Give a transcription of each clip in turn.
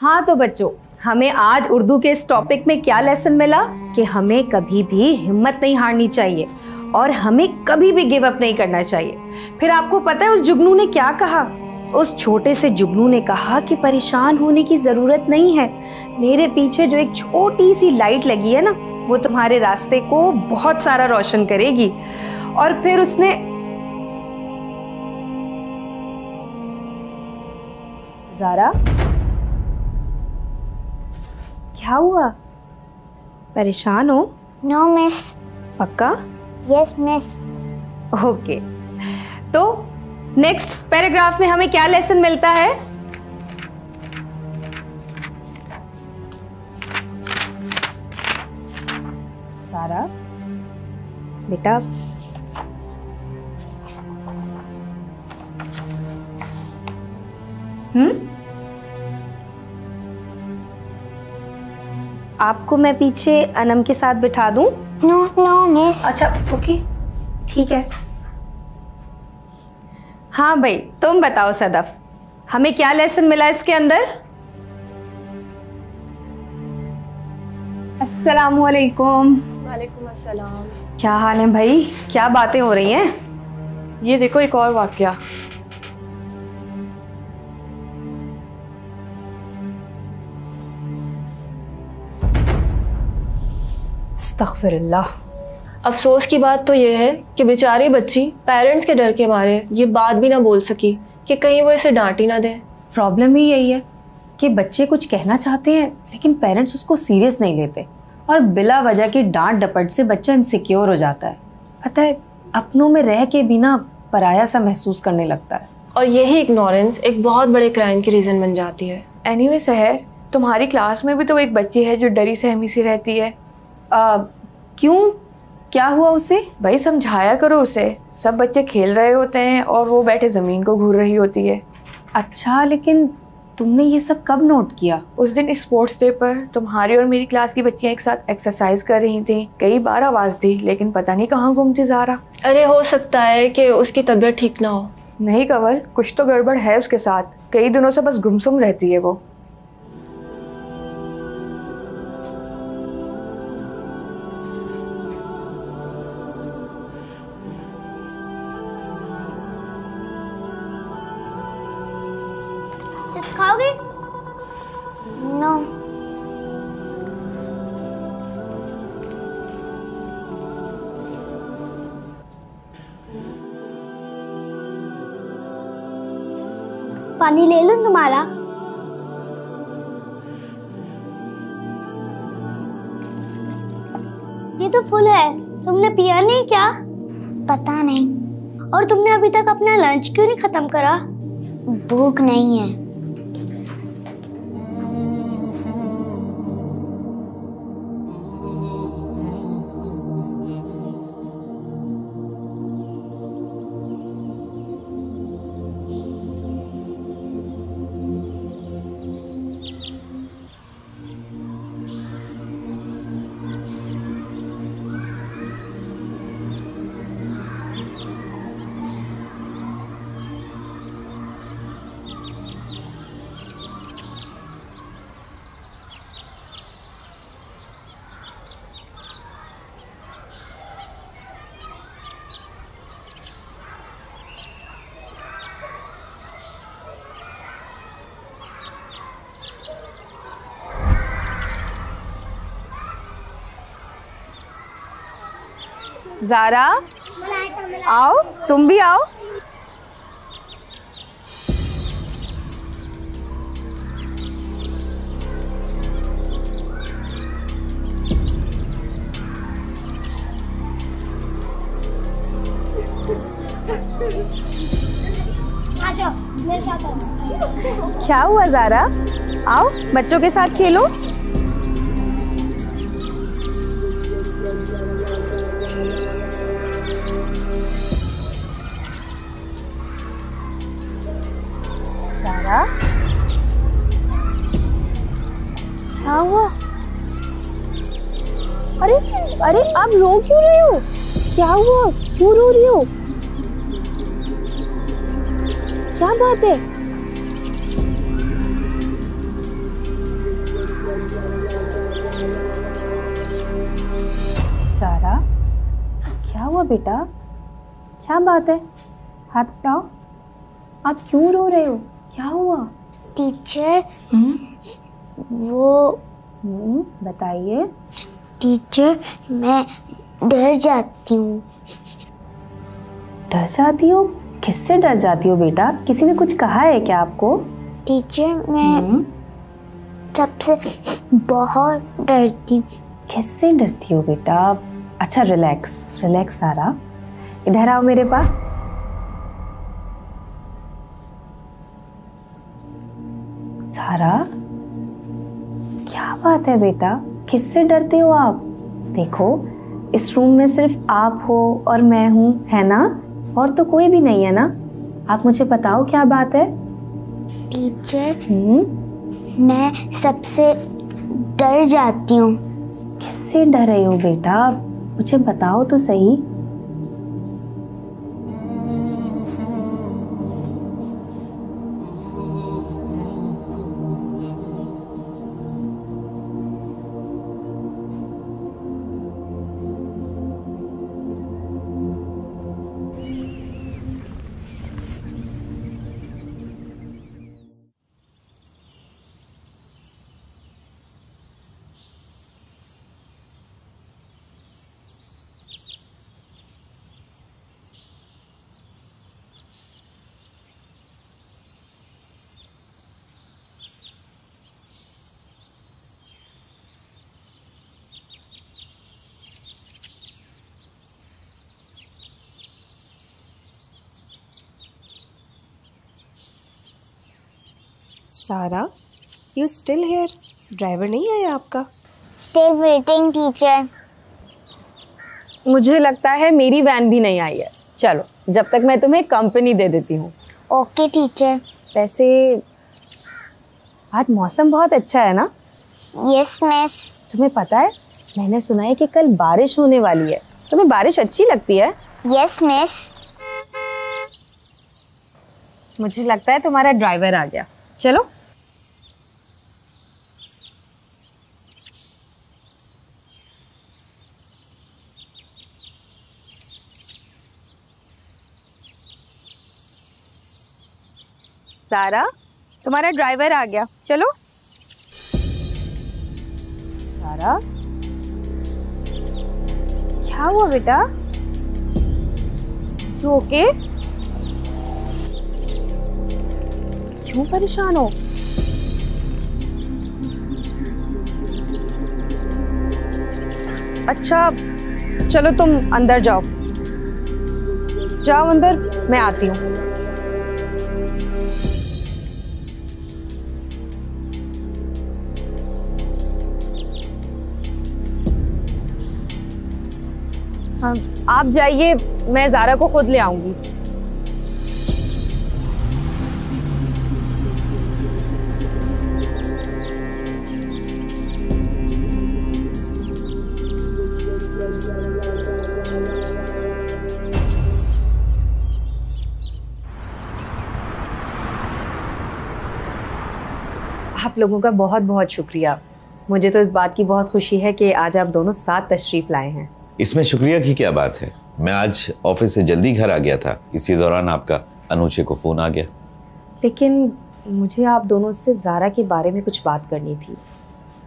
हाँ तो बच्चों, हमें आज उर्दू के इस टॉपिक में क्या लेसन मिला कि हमें कभी भी हिम्मत नहीं हारनी चाहिए और हमें कभी भी गिव अप नहीं करना चाहिए। फिर आपको पता है उस जुगनू ने क्या कहा? उस छोटे से जुगनू ने कहा कि परेशान होने की जरूरत नहीं है, मेरे पीछे जो एक छोटी सी लाइट लगी है ना, वो तुम्हारे रास्ते को बहुत सारा रोशन करेगी। और फिर उसने ज़ारा, क्या हुआ? परेशान हो? No miss. पक्का? Yes miss. ओके, तो नेक्स्ट पैराग्राफ में हमें क्या लेसन मिलता है? सारा बेटा, आपको मैं पीछे अनम के साथ बिठा दूं? No no miss. अच्छा ओके, ठीक है। हाँ भाई, तुम बताओ सदफ, हमें क्या लेसन मिला इसके अंदर? अस्सलामुअलैकुम। वालेकुम अस्सलाम। क्या हाल है भाई? क्या बातें हो रही हैं? ये देखो एक और वाकया। अस्तगफिरुल्लाह। अफसोस की बात तो ये है कि बेचारी बच्ची पेरेंट्स के डर के मारे ये बात भी ना बोल सकी कि कहीं वो इसे डांट ही ना दे। प्रॉब्लम ही यही है कि बच्चे कुछ कहना चाहते हैं लेकिन पेरेंट्स उसको सीरियस नहीं लेते और बिला वजह की डांट डपट से बच्चा इनसिक्योर हो जाता है। पता है, अपनों में रह के भी ना पराया सा महसूस करने लगता है और यही इग्नोरेंस एक बहुत बड़े क्राइम की रीज़न बन जाती है। एनीवे सहर, तुम्हारी क्लास में भी तो एक बच्ची है जो डरी सहमी सी रहती है। क्यों, क्या हुआ उसे? भाई समझाया करो उसे। सब बच्चे खेल रहे होते हैं और वो बैठे ज़मीन को घूर रही होती है। अच्छा, लेकिन तुमने ये सब कब नोट किया? उस दिन स्पोर्ट्स डे पर तुम्हारी और मेरी क्लास की बच्चियां एक साथ एक्सरसाइज कर रही थी। कई बार आवाज़ दी लेकिन पता नहीं कहाँ गुम थी ज़ारा। अरे हो सकता है कि उसकी तबीयत ठीक ना हो। नहीं कंवल, कुछ तो गड़बड़ है उसके साथ। कई दिनों से बस गुमसुम रहती है वो। खाओगे? नो। पानी ले लूं तुम्हारा? ये तो फुल है, तुमने पिया नहीं क्या? पता नहीं। और तुमने अभी तक अपना लंच क्यों नहीं खत्म करा? भूख नहीं है। ज़ारा, आओ, तुम भी आओ। क्या हुआ ज़ारा? आओ, बच्चों के साथ खेलो। ज़ारा, क्या हुआ? अरे अरे, आप रो क्यों रहे हो? क्या हुआ? क्यों रो रही हो? क्या बात है? हुआ बेटा? क्या बात है? हाथ उठाओ। आप क्यों रो रहे हो? क्या हुआ? टीचर वो बताइए। टीचर मैं डर जाती हूँ। डर जाती हो? किससे डर जाती हो बेटा? किसी ने कुछ कहा है क्या आपको? टीचर मैं सबसे बहुत डरती हूँ। किससे डरती हो बेटा? अच्छा रिलैक्स रिलैक्स सारा, इधर आओ मेरे पास। सारा क्या बात है बेटा, किससे डरते हो आप? देखो इस रूम में सिर्फ आप हो और मैं हूँ, है ना? और तो कोई भी नहीं है ना? आप मुझे बताओ क्या बात है? टीचर मैं सबसे डर जाती हूँ। किससे डर रहे हो बेटा? मुझे बताओ तो सही। सारा, यू स्टिल हियर? ड्राइवर नहीं आया आपका? Still waiting teacher. मुझे लगता है मेरी वैन भी नहीं आई है। चलो जब तक मैं तुम्हें कंपनी दे देती हूँ। Okay teacher. वैसे आज मौसम बहुत अच्छा है ना? Yes miss. तुम्हें पता है मैंने सुना है कि कल बारिश होने वाली है। तुम्हें बारिश अच्छी लगती है? Yes miss. मुझे लगता है तुम्हारा ड्राइवर आ गया। चलो। सारा, तुम्हारा ड्राइवर आ गया। चलो। सारा, क्या हुआ बेटा? तू ओके? क्यों परेशान हो? अच्छा चलो तुम अंदर जाओ। जाओ अंदर, मैं आती हूँ। आप जाइए, मैं ज़ारा को खुद ले आऊंगी। आप लोगों का बहुत बहुत शुक्रिया। मुझे तो इस बात की बहुत खुशी है कि आज आप दोनों साथ तशरीफ लाए हैं। इसमें शुक्रिया की क्या बात है? मैं आज ऑफिस से जल्दी घर आ गया था, इसी दौरान आपका अनूचे को फोन आ गया। लेकिन मुझे आप दोनों से ज़ारा के बारे में कुछ बात करनी थी।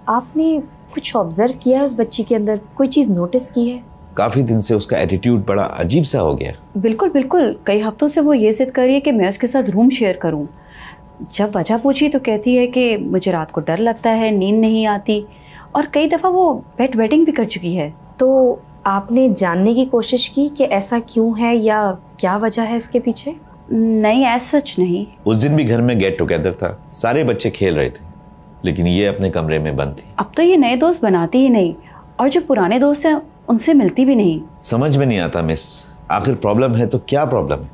आपने कुछ ऑब्जर्व किया है उस बच्ची के अंदर? कोई चीज़ नोटिस की है? काफी दिन से उसका एटीट्यूड बड़ा अजीब सा हो गया। बिल्कुल बिल्कुल, कई हफ्तों से वो ये जिद कर रही है कि मैं उसके साथ रूम शेयर करूं। जब वजह पूछी तो कहती है कि मुझे रात को डर लगता है, नींद नहीं आती, और कई दफ़ा वो बेड वेटिंग भी कर चुकी है। तो आपने जानने की कोशिश की कि ऐसा क्यों है या क्या वजह है इसके पीछे? नहीं, ऐसा सच नहीं। उस दिन भी घर में गेट टुगेदर था, सारे बच्चे खेल रहे थे, लेकिन ये अपने कमरे में बंद थी। अब तो ये नए दोस्त बनाती ही नहीं, और जो पुराने दोस्त हैं उनसे मिलती भी नहीं। समझ में नहीं आता मिस, आखिर प्रॉब्लम है तो क्या प्रॉब्लम है?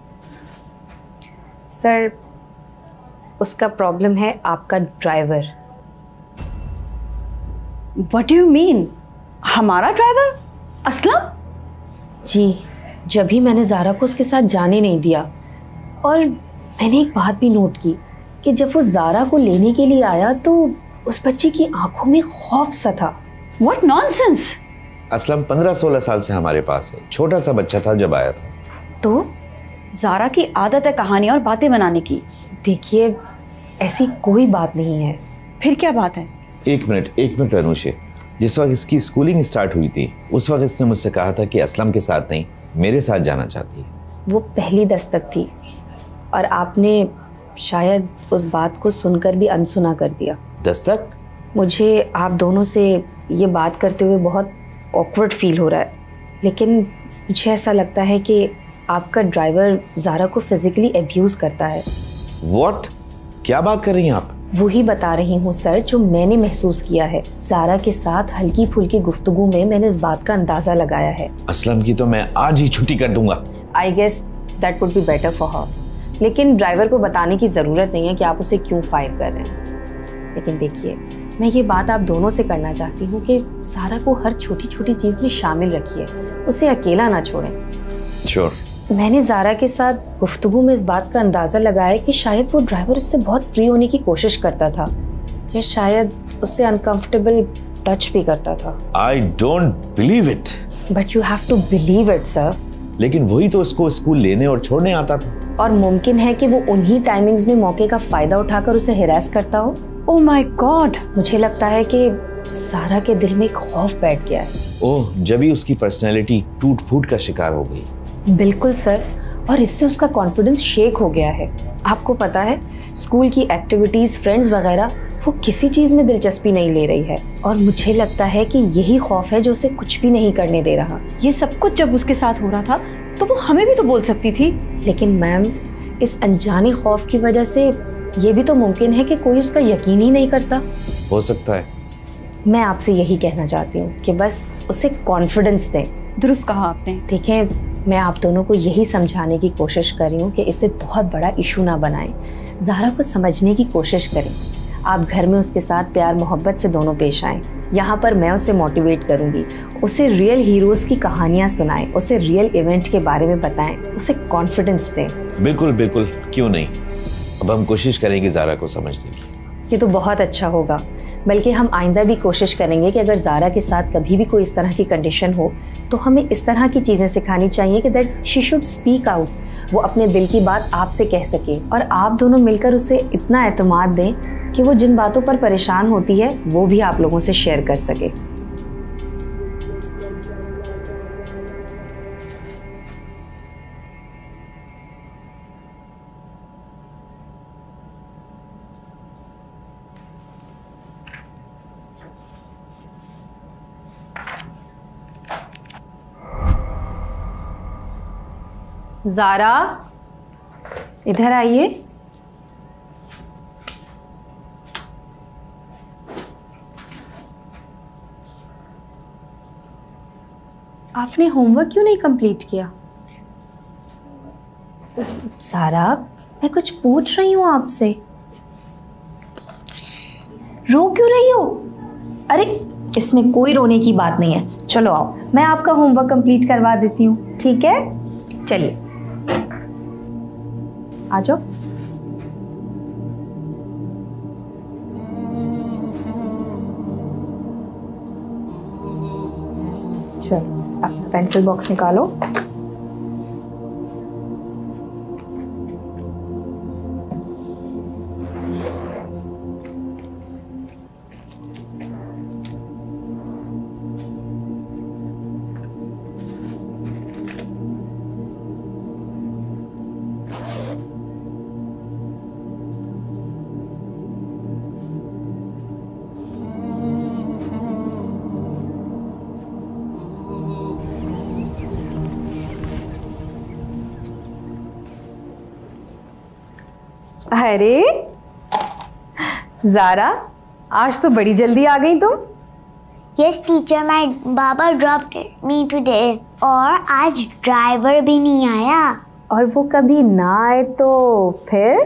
सर, उसका प्रॉब्लम है आपका driver. What do you mean? हमारा ड्राइवर असलम? जी, जब भी मैंने ज़ारा को उसके साथ जाने नहीं दिया, और मैंने एक बात भी नोट की कि जब वो ज़ारा को लेने के लिए आया तो उस बच्ची की आंखों में खौफ सा था। What nonsense! असलम 15-16 साल से हमारे पास है, छोटा सा बच्चा था जब आया था। तो ज़ारा की आदत है कहानी और बातें बनाने की। देखिए ऐसी कोई बात नहीं है। फिर क्या बात है? एक मिनट अनुषे, जिस वक्त इसकी स्कूलिंग स्टार्ट हुई थी उस वक्त इसने मुझसे कहा था कि असलम के साथ नहीं मेरे साथ जाना चाहती है। वो पहली दस्तक थी और आपने शायद उस बात को सुनकर भी अनसुना कर दिया। दस्तक? मुझे आप दोनों से ये बात करते हुए बहुत ऑकवर्ड फील हो रहा है, लेकिन मुझे ऐसा लगता है कि आपका ड्राइवर ज़ारा को फिजिकली अब्यूज़ करता है। What? क्या बात कर रही हैं आप? वही बता रही हूँ सर जो मैंने महसूस किया है। ज़ारा के साथ हल्की फुल्की गुफ्तगू में मैंने इस बात का अंदाज़ा लगाया है। असलम की तो मैं आज ही छुट्टी कर दूंगा। I guess that would be better for her, लेकिन ड्राइवर को बताने की ज़रूरत नहीं है कि आप उसे क्यों फायर कर रहे हैं। लेकिन देखिए, मैं ये बात आप दोनों से करना चाहती हूँ कि ज़ारा को हर छोटी छोटी चीज़ में शामिल रखिए, उसे अकेला ना छोड़ें। श्योर। मैंने ज़ारा के साथ गुफ्तगू में इस बात का अंदाज़ा लगाया कि शायद वो ड्राइवर उससे बहुत फ्री होने की कोशिश करता था या शायद उससे अनकंफर्टेबल टच भी करता था। I don't believe it. But you have to believe it sir. लेकिन वही तो उसको स्कूल लेने और छोड़ने आता था। और मुमकिन है कि वो उन्हीं टाइमिंग्स में मौके का फायदा उठाकर उसे हिरास करता हो। Oh my God. मुझे लगता है कि ज़ारा के दिल में एक खौफ बैठ गया है। ओह, जब ही उसकी पर्सनैलिटी टूट फूट का शिकार हो गई। बिल्कुल सर, और इससे उसका कॉन्फिडेंस शेक हो गया है। आपको पता है, स्कूल की एक्टिविटीज, फ्रेंड्स वगैरह, वो किसी चीज में दिलचस्पी नहीं ले रही है और मुझे लगता है कि यही खौफ है जो उसे कुछ भी नहीं करने दे रहा। ये सब कुछ जब उसके साथ हो रहा था तो वो हमें भी तो बोल सकती थी। लेकिन मैम, इस अनजाने खौफ की वजह से ये भी तो मुमकिन है कि कोई उसका यकीन ही नहीं करता। हो सकता है। मैं आपसे यही कहना चाहती हूँ कि बस उसे कॉन्फिडेंस दें। दुरुस्त कहा आपने। देखें, मैं आप दोनों को यही समझाने की कोशिश कर रही हूँ कि इसे बहुत बड़ा इशू ना बनाएं। ज़ारा को समझने की कोशिश करें। आप घर में उसके साथ प्यार मोहब्बत से दोनों पेश आएं। यहाँ पर मैं उसे मोटिवेट करूँगी, उसे रियल हीरोज़ की कहानियाँ सुनाएं, उसे रियल इवेंट के बारे में बताएं, उसे कॉन्फिडेंस दें। बिल्कुल बिल्कुल, क्यों नहीं। अब हम कोशिश करेंगे ज़ारा को समझने की। ये तो बहुत अच्छा होगा। बल्कि हम आइंदा भी कोशिश करेंगे कि अगर ज़ारा के साथ कभी भी कोई इस तरह की कंडीशन हो तो हमें इस तरह की चीज़ें सिखानी चाहिए कि that she should speak out. वो अपने दिल की बात आपसे कह सके और आप दोनों मिलकर उसे इतना एतमाद दें कि वो जिन बातों पर परेशान होती है वो भी आप लोगों से शेयर कर सके। ज़ारा, इधर आइए। आपने होमवर्क क्यों नहीं कंप्लीट किया? ज़ारा, मैं कुछ पूछ रही हूँ आपसे। रो क्यों रही हो? अरे इसमें कोई रोने की बात नहीं है। चलो आओ, मैं आपका होमवर्क कंप्लीट करवा देती हूँ, ठीक है? चलिए आ जाओ। चलो अपना पेंसिल बॉक्स निकालो। अरे ज़ारा, आज तो बड़ी जल्दी आ गई तुम। Yes teacher, my Baba dropped me today. और आज ड्राइवर भी नहीं आया। और वो कभी ना आए तो फिर?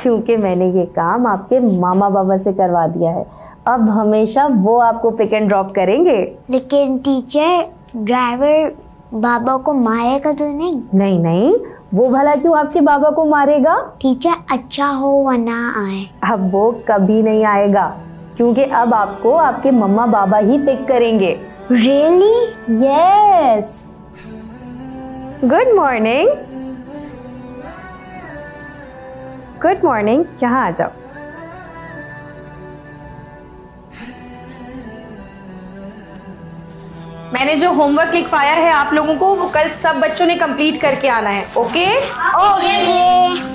क्योंकि मैंने ये काम आपके मामा बाबा से करवा दिया है, अब हमेशा वो आपको पिक एंड ड्रॉप करेंगे। लेकिन टीचर, ड्राइवर बाबा को मारेगा तो नहीं? नहीं नहीं, वो भला क्यों आपके बाबा को मारेगा? टीचर, अच्छा हो वरना आए। अब वो कभी नहीं आएगा, क्योंकि अब आपको आपके मम्मा बाबा ही पिक करेंगे। Really? Yes. Good morning. Good morning. यहाँ आ जाओ। मैंने जो होमवर्क लिखवाया है आप लोगों को वो कल सब बच्चों ने कंप्लीट करके आना है। Okay? Okay.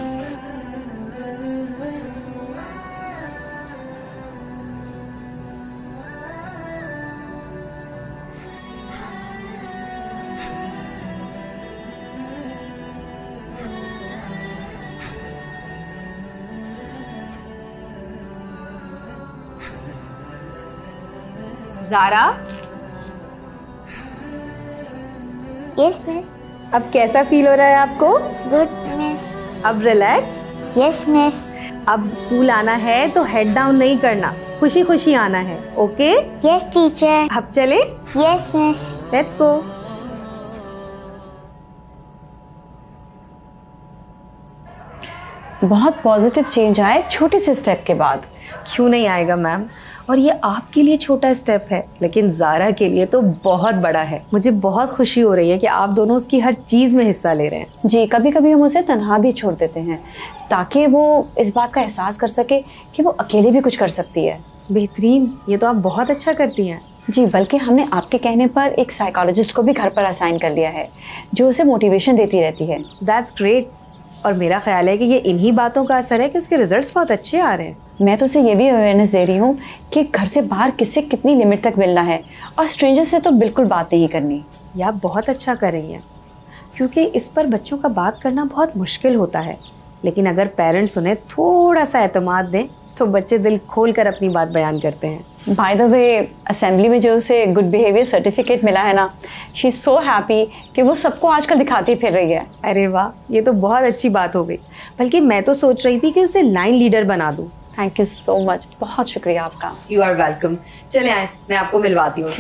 Zara, yes miss. अब कैसा फील हो रहा है आपको? Good miss. अब रिलैक्स? Yes miss. अब स्कूल आना है तो हेड डाउन नहीं करना, खुशी खुशी आना है। ओके? Yes teacher. अब चले? Yes miss. Let's go. बहुत पॉजिटिव चेंज आए छोटे से स्टेप के बाद। क्यों नहीं आएगा मैम, और ये आपके लिए छोटा स्टेप है लेकिन ज़ारा के लिए तो बहुत बड़ा है। मुझे बहुत खुशी हो रही है कि आप दोनों उसकी हर चीज़ में हिस्सा ले रहे हैं। जी, कभी कभी हम उसे तन्हा भी छोड़ देते हैं ताकि वो इस बात का एहसास कर सके कि वो अकेले भी कुछ कर सकती है। बेहतरीन, ये तो आप बहुत अच्छा करती हैं। जी, बल्कि हमने आपके कहने पर एक साइकोलॉजिस्ट को भी घर पर असाइन कर लिया है जो उसे मोटिवेशन देती रहती है। That's great. और मेरा ख्याल है कि ये इन्हीं बातों का असर है कि उसके रिजल्ट्स बहुत अच्छे आ रहे हैं। मैं तो उसे ये भी अवेयरनेस दे रही हूँ कि घर से बाहर किससे कितनी लिमिट तक मिलना है और स्ट्रेंजर से तो बिल्कुल बात नहीं करनी। ये आप बहुत अच्छा कर रही हैं, क्योंकि इस पर बच्चों का बात करना बहुत मुश्किल होता है, लेकिन अगर पेरेंट्स उन्हें थोड़ा सा एतमाद दें तो बच्चे दिल खोल कर अपनी बात बयान करते हैं। बाय द वे, असेंबली में जो उसे गुड बिहेवियर सर्टिफिकेट मिला है ना, शी इज़ सो हैप्पी कि वो सबको आजकल दिखाती फिर रही है। अरे वाह, ये तो बहुत अच्छी बात हो गई। बल्कि मैं तो सोच रही थी कि उसे लाइन लीडर बना दूँ। थैंक यू सो मच, बहुत शुक्रिया आपका। You are welcome. चले आए, मैं आपको मिलवाती हूँ।